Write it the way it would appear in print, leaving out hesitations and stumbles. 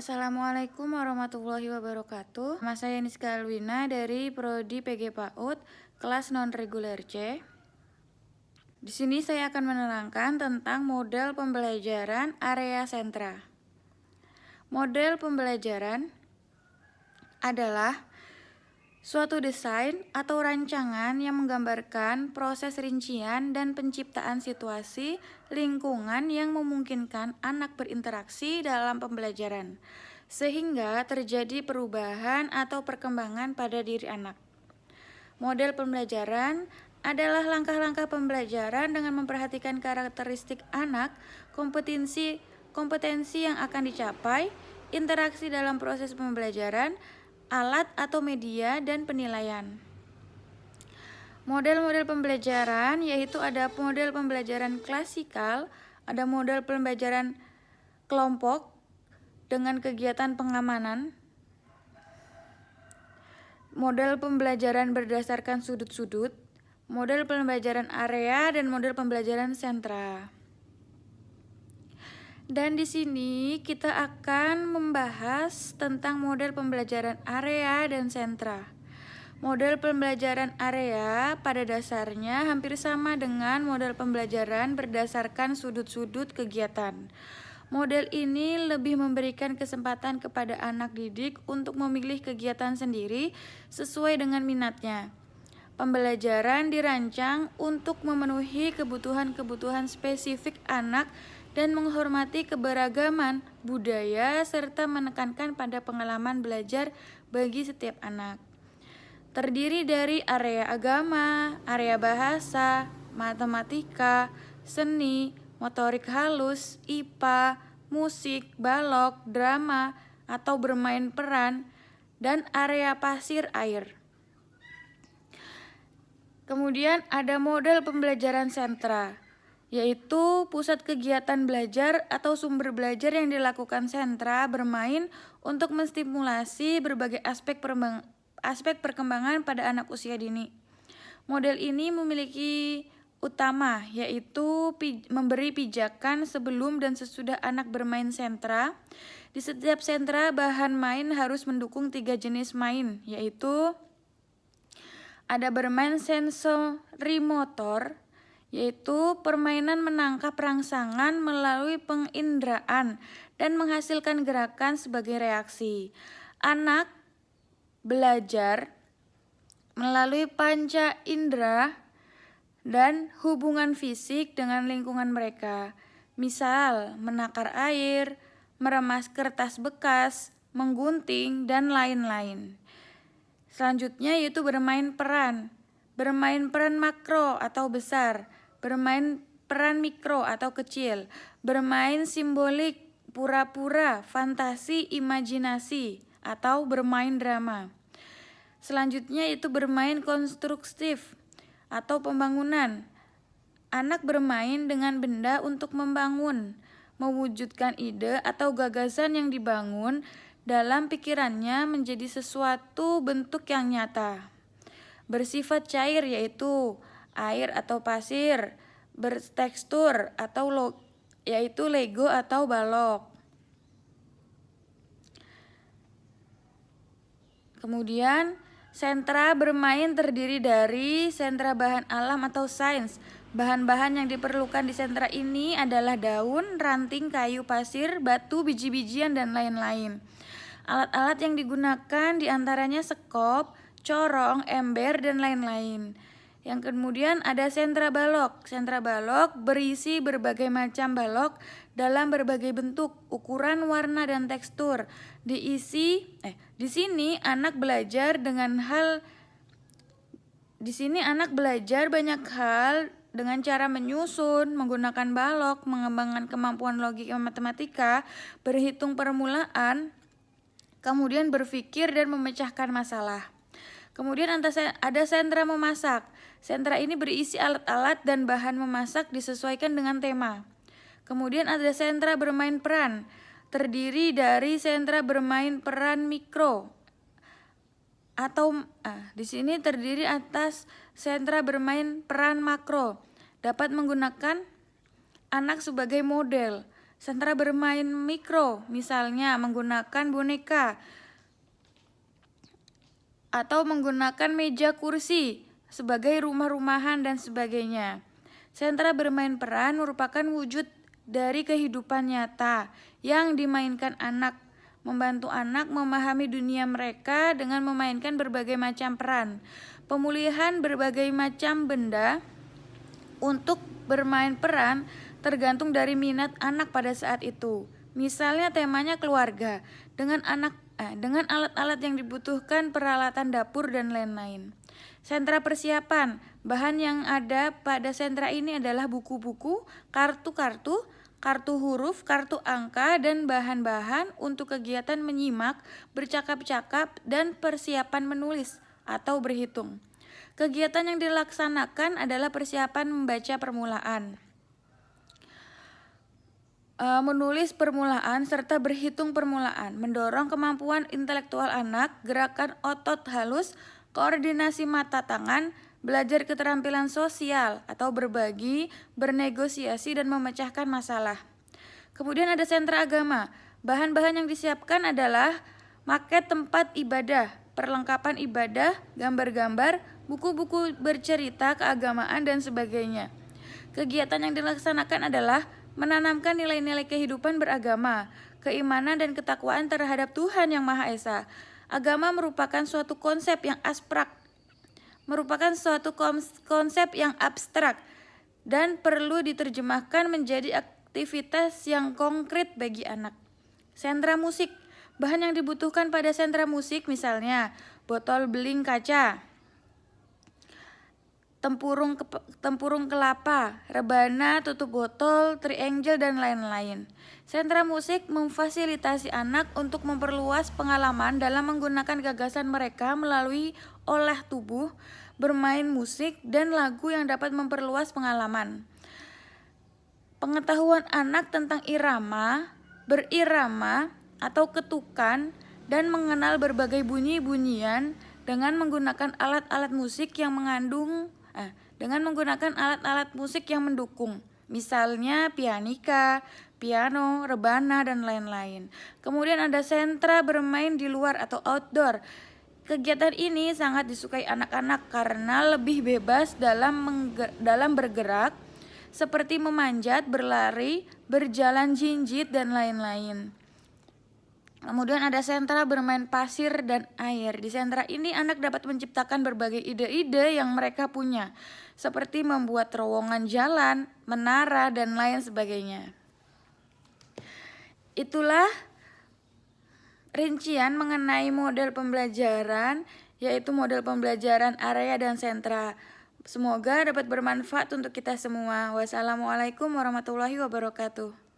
Assalamualaikum warahmatullahi wabarakatuh. Nama saya Niska Alwina dari Prodi PG PAUD, kelas non-reguler C. Di sini saya akan menerangkan tentang model pembelajaran area sentra. Model pembelajaran adalah suatu desain atau rancangan yang menggambarkan proses rincian dan penciptaan situasi lingkungan yang memungkinkan anak berinteraksi dalam pembelajaran, sehingga terjadi perubahan atau perkembangan pada diri anak. Model pembelajaran adalah langkah-langkah pembelajaran dengan memperhatikan karakteristik anak, kompetensi yang akan dicapai, interaksi dalam proses pembelajaran, alat atau media, dan penilaian. Model-model pembelajaran yaitu ada model pembelajaran klasikal, ada model pembelajaran kelompok dengan kegiatan pengamanan, model pembelajaran berdasarkan sudut-sudut, model pembelajaran area, dan model pembelajaran sentra. Dan di sini kita akan membahas tentang model pembelajaran area dan sentra. Model pembelajaran area pada dasarnya hampir sama dengan model pembelajaran berdasarkan sudut-sudut kegiatan. Model ini lebih memberikan kesempatan kepada anak didik untuk memilih kegiatan sendiri sesuai dengan minatnya. Pembelajaran dirancang untuk memenuhi kebutuhan-kebutuhan spesifik anak dan menghormati keberagaman budaya serta menekankan pada pengalaman belajar bagi setiap anak. Terdiri dari area agama, area bahasa, matematika, seni, motorik halus, IPA, musik, balok, drama, atau bermain peran, dan area pasir air. Kemudian ada model pembelajaran sentra, yaitu pusat kegiatan belajar atau sumber belajar yang dilakukan sentra bermain untuk menstimulasi berbagai aspek perkembangan pada anak usia dini. Model ini memiliki utama, yaitu memberi pijakan sebelum dan sesudah anak bermain sentra. Di setiap sentra, bahan main harus mendukung 3 jenis main, yaitu ada bermain sensorimotor, yaitu permainan menangkap rangsangan melalui penginderaan dan menghasilkan gerakan sebagai reaksi. Anak belajar melalui panca indera dan hubungan fisik dengan lingkungan mereka. Misal, menakar air, meremas kertas bekas, menggunting, dan lain-lain. Selanjutnya yaitu bermain peran. Bermain peran makro atau besar, bermain peran mikro atau kecil, bermain simbolik, pura-pura, fantasi, imajinasi, atau bermain drama. Selanjutnya itu bermain konstruktif atau pembangunan. Anak bermain dengan benda untuk membangun, mewujudkan ide atau gagasan yang dibangun dalam pikirannya menjadi sesuatu bentuk yang nyata. Bersifat cair yaitu air atau pasir, bertekstur atau yaitu Lego atau balok. Kemudian sentra bermain terdiri dari sentra bahan alam atau sains. Bahan-bahan yang diperlukan di sentra ini adalah daun, ranting, kayu, pasir, batu, biji-bijian, dan lain-lain. Alat-alat yang digunakan diantaranya sekop, corong, ember, dan lain-lain. Yang kemudian ada sentra balok. Sentra balok berisi berbagai macam balok dalam berbagai bentuk, ukuran, warna, dan tekstur. Di sini anak belajar banyak hal dengan cara menyusun, menggunakan balok, mengembangkan kemampuan logika matematika, berhitung permulaan, kemudian berpikir dan memecahkan masalah. Kemudian ada sentra memasak. Sentra ini berisi alat-alat dan bahan memasak disesuaikan dengan tema. Kemudian ada sentra bermain peran. Terdiri dari sentra bermain peran mikro atau di sini terdiri atas sentra bermain peran makro. Dapat menggunakan anak sebagai model. Sentra bermain mikro, misalnya menggunakan boneka atau menggunakan meja kursi sebagai rumah-rumahan dan sebagainya. Sentra bermain peran merupakan wujud dari kehidupan nyata yang dimainkan anak, membantu anak memahami dunia mereka dengan memainkan berbagai macam peran. Pemulihan berbagai macam benda untuk bermain peran tergantung dari minat anak pada saat itu. Misalnya temanya keluarga, dengan alat-alat yang dibutuhkan, peralatan dapur dan lain-lain. Sentra persiapan, bahan yang ada pada sentra ini adalah buku-buku, kartu-kartu, kartu huruf, kartu angka, dan bahan-bahan untuk kegiatan menyimak, bercakap-cakap, dan persiapan menulis atau berhitung. Kegiatan yang dilaksanakan adalah persiapan membaca permulaan, menulis permulaan, serta berhitung permulaan, mendorong kemampuan intelektual anak, gerakan otot halus, koordinasi mata tangan, belajar keterampilan sosial atau berbagi, bernegosiasi, dan memecahkan masalah. Kemudian ada sentra agama. Bahan-bahan yang disiapkan adalah maket tempat ibadah, perlengkapan ibadah, gambar-gambar, buku-buku bercerita keagamaan, dan sebagainya. Kegiatan yang dilaksanakan adalah menanamkan nilai-nilai kehidupan beragama, keimanan dan ketakwaan terhadap Tuhan Yang Maha Esa. Agama merupakan suatu konsep yang abstrak dan perlu diterjemahkan menjadi aktivitas yang konkret bagi anak. Sentra musik. Bahan yang dibutuhkan pada sentra musik misalnya botol beling kaca, tempurung kelapa, rebana, tutup botol, triangle, dan lain-lain. Sentra musik memfasilitasi anak untuk memperluas pengalaman dalam menggunakan gagasan mereka melalui olah tubuh, bermain musik, dan lagu yang dapat memperluas pengalaman. Pengetahuan anak tentang irama, berirama, atau ketukan, dan mengenal berbagai bunyi-bunyian dengan menggunakan alat-alat musik yang mendukung, misalnya pianika, piano, rebana, dan lain-lain. Kemudian ada sentra bermain di luar atau outdoor. Kegiatan ini sangat disukai anak-anak karena lebih bebas dalam bergerak, seperti memanjat, berlari, berjalan jinjit, dan lain-lain. Kemudian ada sentra bermain pasir dan air. Di sentra ini anak dapat menciptakan berbagai ide-ide yang mereka punya, seperti membuat terowongan jalan, menara, dan lain sebagainya. Itulah rincian mengenai model pembelajaran, yaitu model pembelajaran area dan sentra. Semoga dapat bermanfaat untuk kita semua. Wassalamualaikum warahmatullahi wabarakatuh.